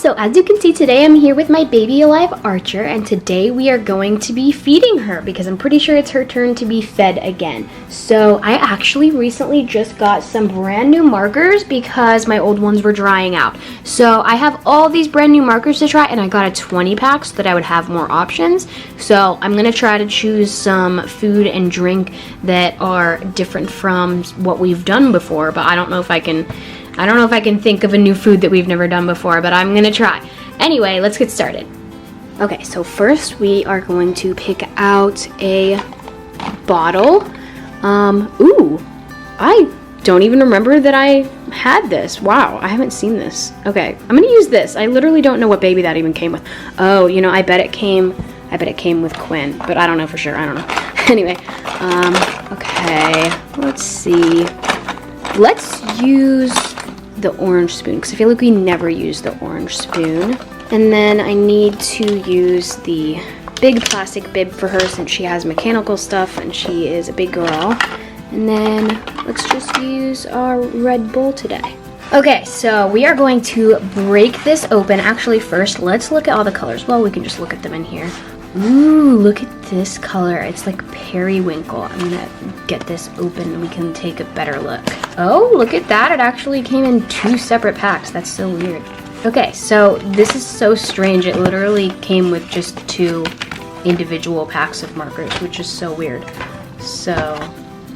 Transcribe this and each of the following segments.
So as you can see, today I'm here with my baby alive Archer, and today we are going to be feeding her because I'm pretty sure it's her turn to be fed again. So I actually recently just got some brand new markers because my old ones were drying out. So I have all these brand new markers to try, and I got a 20 pack so that I would have more options. So I'm gonna try to choose some food and drink that are different from what we've done before, but I don't know if I can think of a new food that we've never done before, but I'm gonna try. Anyway, let's get started. Okay, so first we are going to pick out a bottle. Ooh, I don't even remember that I had this. Wow, I haven't seen this. Okay, I'm gonna use this. I literally don't know what baby that even came with. Oh, you know, I bet it came with Quinn, but I don't know for sure. I don't know. Anyway, okay, let's see. Let's use the orange spoon because I feel like we never use the orange spoon. And then I need to use the big plastic bib for her since she has mechanical stuff and she is a big girl. And then let's just use our Red Bull today. Okay, so we are going to break this open. Actually, first, let's look at all the colors. Well, we can just look at them in here. Ooh, look at this color. It's like Periwinkle. I'm gonna get this open and we can take a better look. Oh, look at that. It actually came in 2 separate packs. That's so weird. Okay, so this is so strange. It literally came with just 2 individual packs of markers, which is so weird. So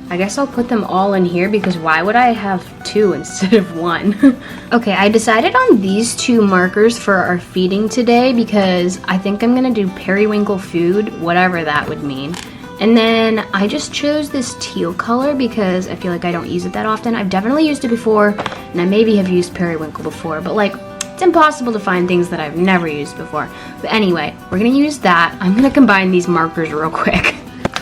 I guess I'll put them all in here because why would I have 2 instead of 1? Okay, I decided on these 2 markers for our feeding today because I think I'm gonna do Periwinkle food, whatever that would mean. And then I just chose this teal color because I feel like I don't use it that often. I've definitely used it before, and I maybe have used Periwinkle before, but like, it's impossible to find things that I've never used before. But anyway, we're gonna use that. I'm gonna combine these markers real quick.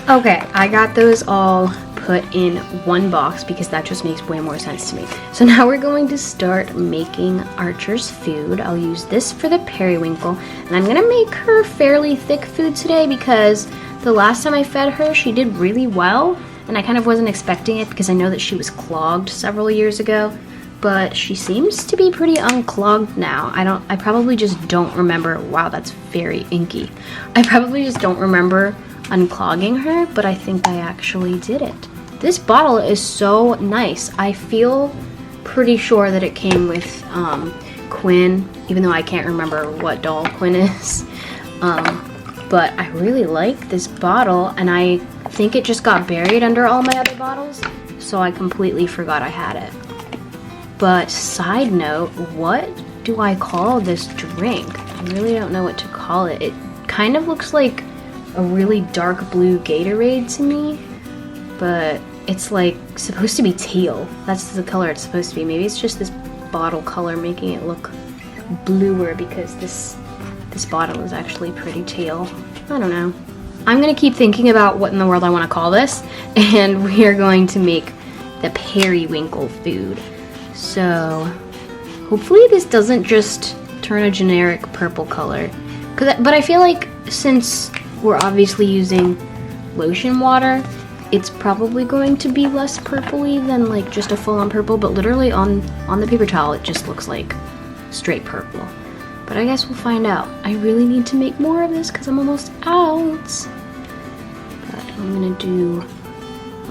Okay, I got those all put in one box because that just makes way more sense to me. So now we're going to start making Archer's food. I'll use this for the Periwinkle, and I'm gonna make her fairly thick food today because the last time I fed her, she did really well, and I kind of wasn't expecting it because I know that she was clogged several years ago, but she seems to be pretty unclogged now. I probably just don't remember. Wow, that's very inky. I probably just don't remember unclogging her, but I think I actually did it. This bottle is so nice. I feel pretty sure that it came with Quinn, even though I can't remember what doll Quinn is. But I really like this bottle, and I think it just got buried under all my other bottles, so I completely forgot I had it. But side note, what do I call this drink? I really don't know what to call it. It kind of looks like a really dark blue Gatorade to me, but it's like supposed to be teal. That's the color it's supposed to be. Maybe it's just this bottle color making it look bluer because this bottle is actually pretty teal. I don't know. I'm gonna keep thinking about what in the world I want to call this, and we are going to make the Periwinkle food. So hopefully this doesn't just turn a generic purple color. But I feel like since we're obviously using lotion water, it's probably going to be less purpley than like just a full-on purple, but literally on the paper towel it just looks like straight purple. But I guess we'll find out. I really need to make more of this because I'm almost out. But I'm gonna do,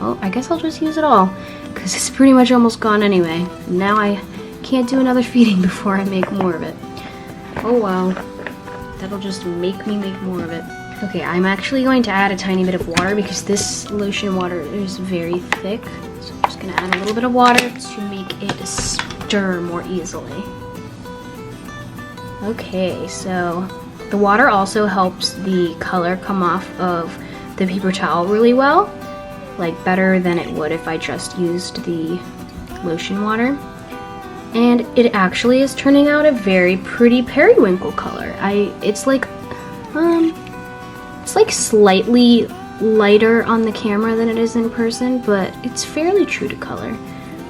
oh, I guess I'll just use it all because it's pretty much almost gone anyway. Now I can't do another feeding before I make more of it. Oh wow, that'll just make me make more of it. Okay, I'm actually going to add a tiny bit of water because this lotion water is very thick. So I'm just gonna add a little bit of water to make it stir more easily. Okay, so the water also helps the color come off of the paper towel really well, like better than it would if I just used the lotion water. And it actually is turning out a very pretty Periwinkle color. It's like slightly lighter on the camera than it is in person, but it's fairly true to color.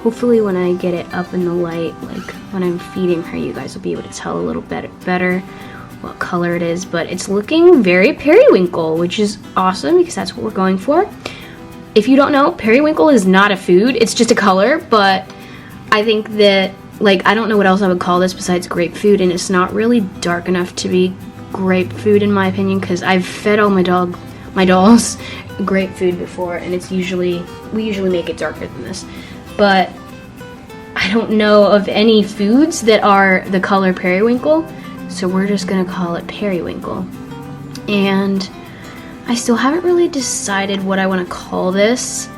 Hopefully when I get it up in the light, like when I'm feeding her, you guys will be able to tell a little bit better what color it is, but it's looking very Periwinkle, which is awesome because that's what we're going for. If you don't know, Periwinkle is not a food, it's just a color, but I think that like, I don't know what else I would call this besides grape food, and it's not really dark enough to be grape food in my opinion, because I've fed all my dolls grape food before, and we usually make it darker than this. But I don't know of any foods that are the color periwinkle, so we're just gonna call it Periwinkle. And I still haven't really decided what I want to call this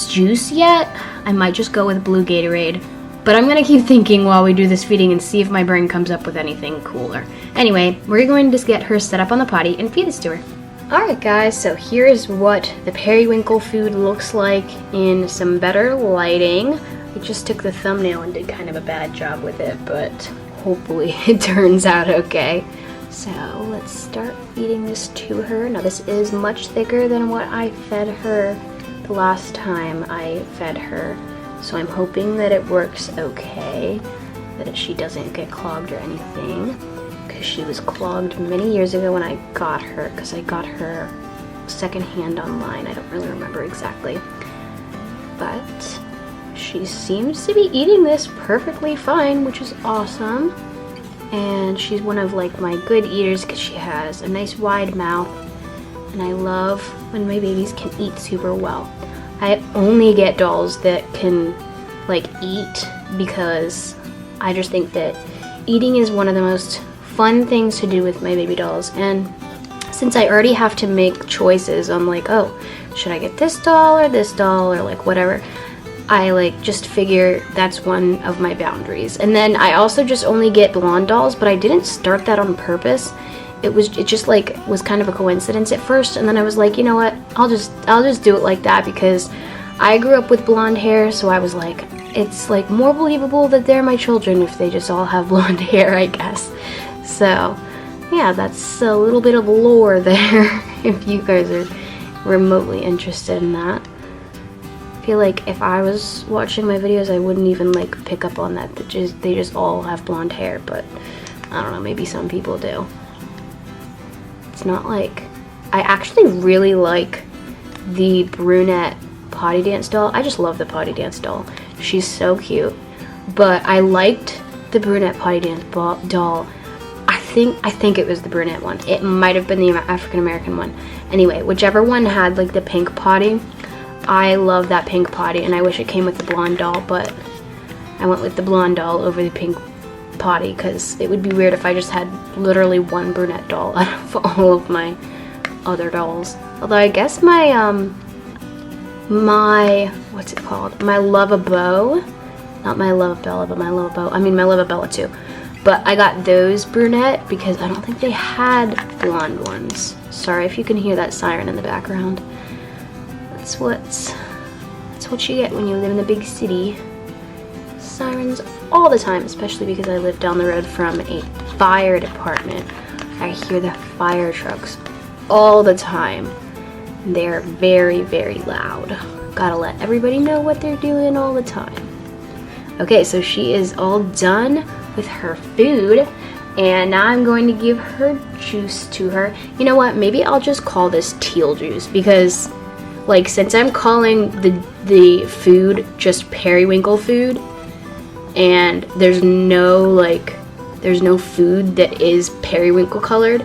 juice yet. I might just go with blue Gatorade, but I'm gonna keep thinking while we do this feeding and see if my brain comes up with anything cooler. Anyway, we're going to just get her set up on the potty and feed this to her. Alright guys, so here is what the Periwinkle food looks like in some better lighting. I just took the thumbnail and did kind of a bad job with it, but hopefully it turns out okay. So let's start feeding this to her. Now this is much thicker than what I fed her the last time I fed her, so I'm hoping that it works okay, that she doesn't get clogged or anything, because she was clogged many years ago when I got her, because I got her secondhand online. I don't really remember exactly, but she seems to be eating this perfectly fine, which is awesome. And she's one of like my good eaters because she has a nice wide mouth, and I love when my babies can eat super well. I only get dolls that can like eat because I just think that eating is one of the most fun things to do with my baby dolls. And since I already have to make choices on like, oh, should I get this doll or like whatever, I like just figure that's one of my boundaries. And then I also just only get blonde dolls, but I didn't start that on purpose. It just like was kind of a coincidence at first, and then I was like, you know what, I'll just do it like that, because I grew up with blonde hair, so I was like, it's like more believable that they're my children if they just all have blonde hair, I guess. So yeah, that's a little bit of lore there if you guys are remotely interested in that. I feel like if I was watching my videos, I wouldn't even like pick up on that. They just all have blonde hair, but I don't know, maybe some people do. It's not like, I actually really like the brunette potty dance doll. I just love the potty dance doll. She's so cute. But I liked the brunette potty dance doll. I think it was the brunette one. It might have been the African American one. Anyway, whichever one had like the pink potty, I love that pink potty, and I wish it came with the blonde doll, but I went with the blonde doll over the pink potty because it would be weird if I just had literally one brunette doll out of all of my other dolls. Although I guess my what's it called? My Love-A-Beau, not my Love-A-Bella, but my Love-A-Beau. I mean my Love-A-Bella too. But I got those brunette because I don't think they had blonde ones. Sorry if you can hear that siren in the background. That's what you get when you live in the big city. Sirens all the time, especially because I live down the road from a fire department. I hear the fire trucks all the time. They're very, very loud. Gotta let everybody know what they're doing all the time. Okay, so she is all done with her food, and now I'm going to give her juice to her. You know what? Maybe I'll just call this Teal juice, because like, since I'm calling the food just Periwinkle food, and there's no food that is periwinkle colored,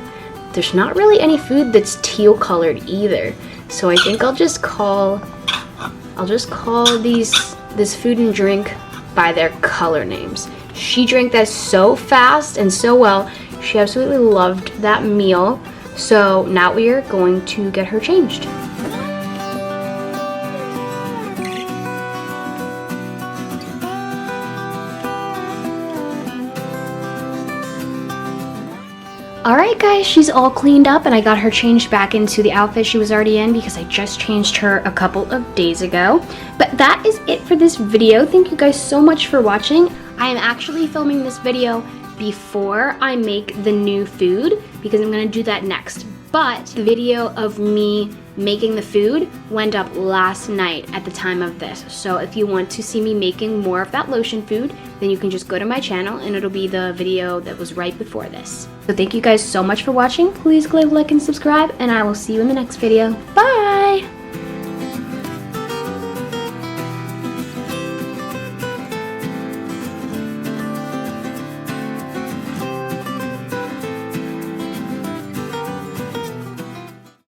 there's not really any food that's teal colored either. So I think I'll just call this food and drink by their color names. She drank that so fast and so well. She absolutely loved that meal. So now we are going to get her changed. Alright guys, she's all cleaned up and I got her changed back into the outfit she was already in because I just changed her a couple of days ago. But that is it for this video. Thank you guys so much for watching. I am actually filming this video before I make the new food because I'm going to do that next. But the video of me making the food went up last night at the time of this. So if you want to see me making more of that lotion food, then you can just go to my channel and it'll be the video that was right before this. So thank you guys so much for watching. Please click like and subscribe, and I will see you in the next video.